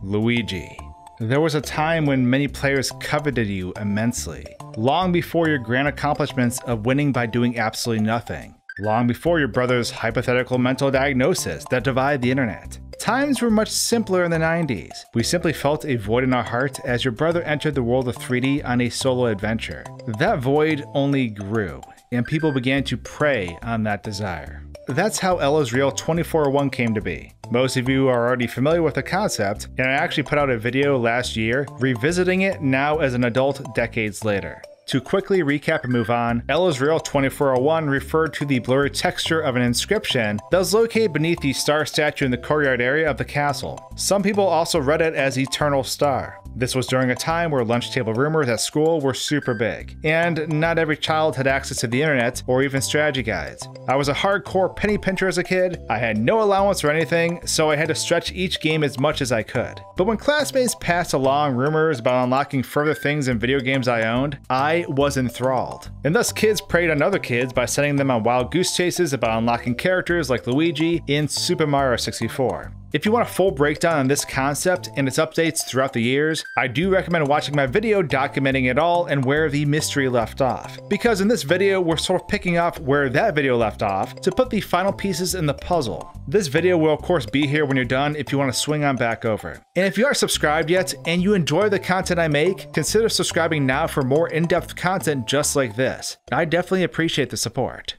Luigi. There was a time when many players coveted you immensely, long before your grand accomplishments of winning by doing absolutely nothing, long before your brother's hypothetical mental diagnosis that divided the internet. Times were much simpler in the 90s. We simply felt a void in our heart as your brother entered the world of 3D on a solo adventure. That void only grew, and people began to prey on that desire. That's how Ella's Real 2401 came to be. Most of you are already familiar with the concept, and I actually put out a video last year revisiting it now as an adult decades later. To quickly recap and move on, Ella's Real 2401 referred to the blurry texture of an inscription that was located beneath the star statue in the courtyard area of the castle. Some people also read it as Eternal Star. This was during a time where lunch table rumors at school were super big, and not every child had access to the internet or even strategy guides. I was a hardcore penny pincher as a kid. I had no allowance or anything, so I had to stretch each game as much as I could. But when classmates passed along rumors about unlocking further things in video games I owned, I was enthralled. And thus kids preyed on other kids by sending them on wild goose chases about unlocking characters like Luigi in Super Mario 64. If you want a full breakdown on this concept and its updates throughout the years, I do recommend watching my video documenting it all and where the mystery left off. Because in this video, we're sort of picking up where that video left off to put the final pieces in the puzzle. This video will of course be here when you're done if you want to swing on back over. And if you aren't subscribed yet and you enjoy the content I make, consider subscribing now for more in-depth content just like this. I definitely appreciate the support.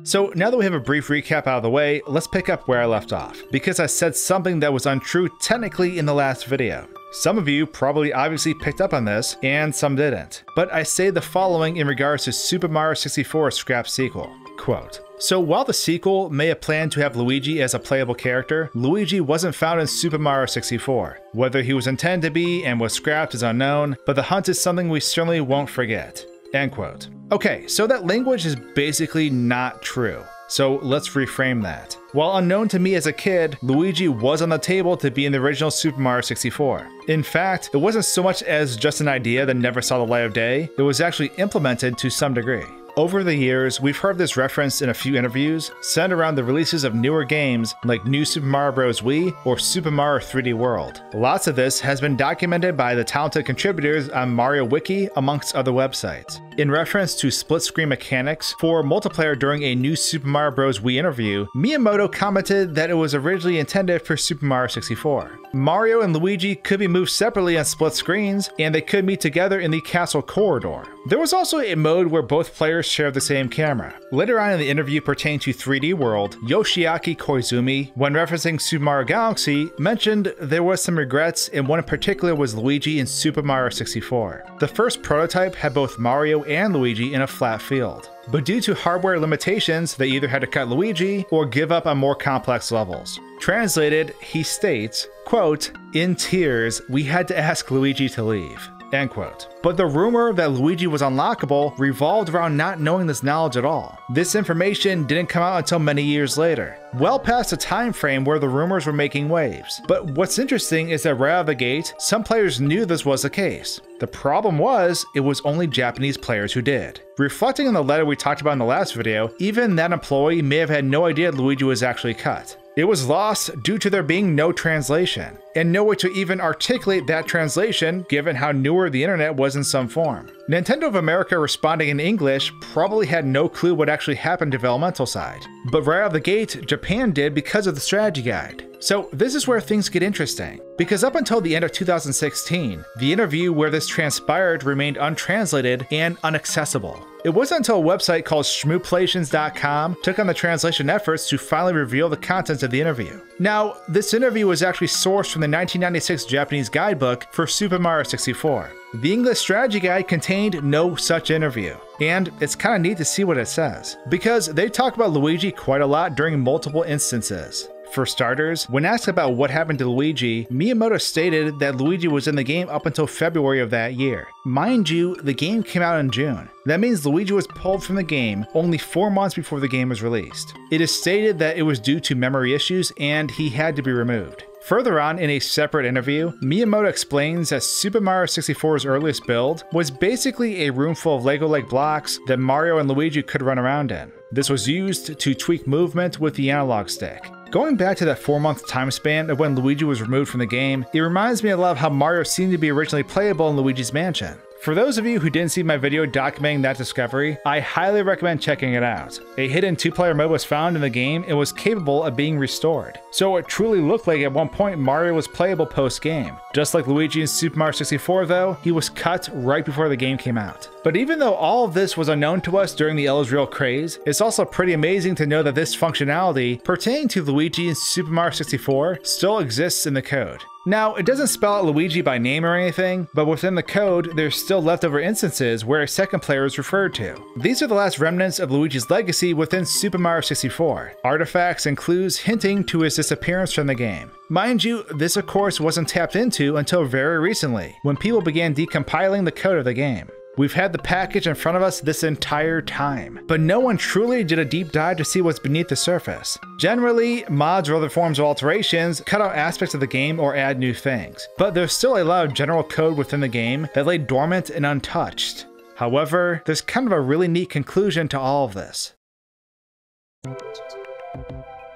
So now that we have a brief recap out of the way, let's pick up where I left off, because I said something that was untrue technically in the last video. Some of you probably obviously picked up on this, and some didn't. But I say the following in regards to Super Mario 64's scrap sequel. Quote, "So while the sequel may have planned to have Luigi as a playable character, Luigi wasn't found in Super Mario 64. Whether he was intended to be and was scrapped is unknown, but the hunt is something we certainly won't forget." End quote. Okay, so that language is basically not true. So let's reframe that. While unknown to me as a kid, Luigi was on the table to be in the original Super Mario 64. In fact, it wasn't so much as just an idea that never saw the light of day, it was actually implemented to some degree. Over the years, we've heard this referenced in a few interviews centered around the releases of newer games like New Super Mario Bros. Wii or Super Mario 3D World. Lots of this has been documented by the talented contributors on Mario Wiki amongst other websites. In reference to split-screen mechanics for multiplayer during a New Super Mario Bros. Wii interview, Miyamoto commented that it was originally intended for Super Mario 64. Mario and Luigi could be moved separately on split screens, and they could meet together in the castle corridor. There was also a mode where both players shared the same camera. Later on in the interview pertaining to 3D World, Yoshiaki Koizumi, when referencing Super Mario Galaxy, mentioned there was some regrets, and one in particular was Luigi in Super Mario 64. The first prototype had both Mario and Luigi in a flat field. But due to hardware limitations, they either had to cut Luigi or give up on more complex levels. Translated, he states, quote, "In tears, we had to ask Luigi to leave." End quote. But the rumor that Luigi was unlockable revolved around not knowing this knowledge at all. This information didn't come out until many years later, well past the time frame where the rumors were making waves. But what's interesting is that right out of the gate, some players knew this was the case. The problem was, it was only Japanese players who did. Reflecting on the letter we talked about in the last video, even that employee may have had no idea Luigi was actually cut. It was lost due to there being no translation, and no way to even articulate that translation given how newer the internet was in some form. Nintendo of America responding in English probably had no clue what actually happened developmental side, but right out of the gate, Japan did because of the strategy guide. So this is where things get interesting, because up until the end of 2016, the interview where this transpired remained untranslated and inaccessible. It wasn't until a website called shmooplations.com took on the translation efforts to finally reveal the contents of the interview. Now, this interview was actually sourced from the 1996 Japanese guidebook for Super Mario 64. The English strategy guide contained no such interview, and it's kind of neat to see what it says, because they talk about Luigi quite a lot during multiple instances. For starters, when asked about what happened to Luigi, Miyamoto stated that Luigi was in the game up until February of that year. Mind you, the game came out in June. That means Luigi was pulled from the game only 4 months before the game was released. It is stated that it was due to memory issues and he had to be removed. Further on in a separate interview, Miyamoto explains that Super Mario 64's earliest build was basically a room full of Lego-like blocks that Mario and Luigi could run around in. This was used to tweak movement with the analog stick. Going back to that 4-month time span of when Luigi was removed from the game, it reminds me a lot of how Mario seemed to be originally playable in Luigi's Mansion. For those of you who didn't see my video documenting that discovery, I highly recommend checking it out. A hidden 2-player mode was found in the game and was capable of being restored. So it truly looked like at one point Mario was playable post-game. Just like Luigi in Super Mario 64 though, he was cut right before the game came out. But even though all of this was unknown to us during the El's Real craze, it's also pretty amazing to know that this functionality pertaining to Luigi in Super Mario 64 still exists in the code. Now, it doesn't spell out Luigi by name or anything, but within the code, there's still leftover instances where a second player is referred to. These are the last remnants of Luigi's legacy within Super Mario 64, artifacts and clues hinting to his disappearance from the game. Mind you, this of course wasn't tapped into until very recently, when people began decompiling the code of the game. We've had the package in front of us this entire time, but no one truly did a deep dive to see what's beneath the surface. Generally, mods or other forms of alterations cut out aspects of the game or add new things, but there's still a lot of general code within the game that lay dormant and untouched. However, there's kind of a really neat conclusion to all of this.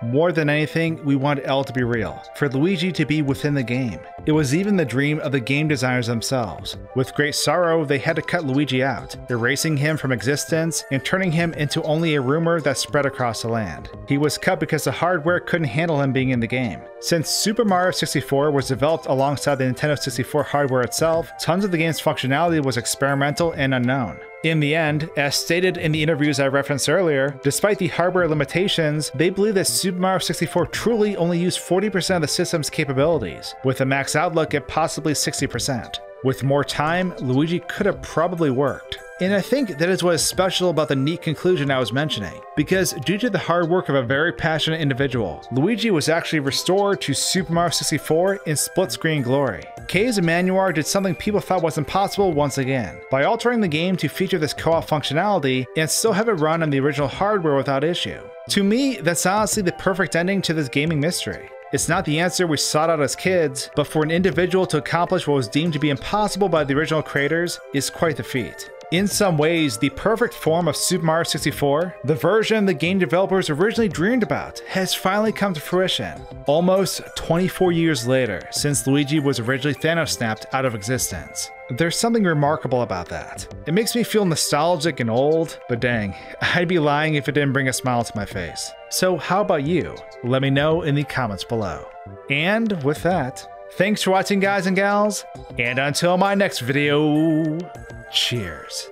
More than anything, we wanted L to be real, for Luigi to be within the game. It was even the dream of the game designers themselves. With great sorrow, they had to cut Luigi out, erasing him from existence and turning him into only a rumor that spread across the land. He was cut because the hardware couldn't handle him being in the game. Since Super Mario 64 was developed alongside the Nintendo 64 hardware itself, tons of the game's functionality was experimental and unknown. In the end, as stated in the interviews I referenced earlier, despite the hardware limitations, they believe that Super Mario 64 truly only used 40% of the system's capabilities, with a max outlook at possibly 60%. With more time, Luigi could have probably worked. And I think that is what is special about the neat conclusion I was mentioning, because due to the hard work of a very passionate individual, Luigi was actually restored to Super Mario 64 in split-screen glory. Kaze Emanuar did something people thought was impossible once again, by altering the game to feature this co-op functionality and still have it run on the original hardware without issue. To me, that's honestly the perfect ending to this gaming mystery. It's not the answer we sought out as kids, but for an individual to accomplish what was deemed to be impossible by the original creators is quite the feat. In some ways, the perfect form of Super Mario 64, the version the game developers originally dreamed about, has finally come to fruition. Almost 24 years later, since Luigi was originally Thanos snapped out of existence. There's something remarkable about that. It makes me feel nostalgic and old, but dang, I'd be lying if it didn't bring a smile to my face. So how about you? Let me know in the comments below. And with that, thanks for watching guys and gals, and until my next video, cheers.